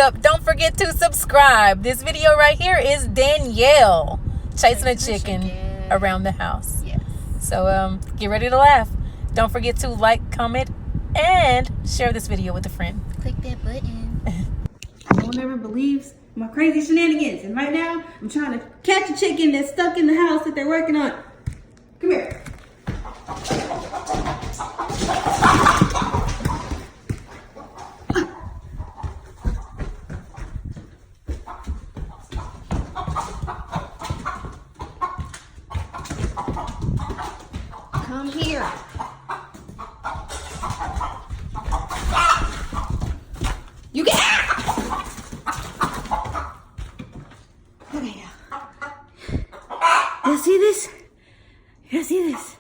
up, don't forget to subscribe. This video right here is Danielle chasing a chicken around the house. Yes. So get ready to laugh. Don't forget to like, comment, and share this video with a friend. Click that button. No one ever believes my crazy shenanigans. And right now, I'm trying to catch a chicken that's stuck in the house that they're working on. Come here. Come here. You get. Okay. Y'all see this? Y'all see this?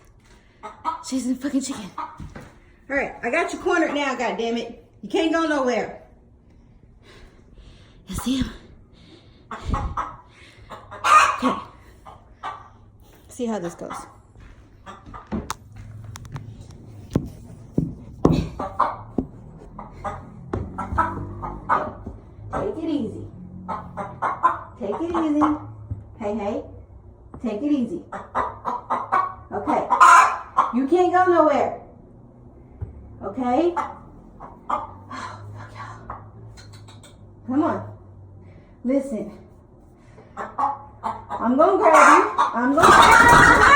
Chasing a fucking chicken. All right, I got you cornered now. God damn it! You can't go nowhere. You see him? Okay. See how this goes. Take it easy. Take it easy. Hey, hey. Take it easy. Okay. You can't go nowhere. Okay? Come on. Listen. I'm gonna grab you. I'm gonna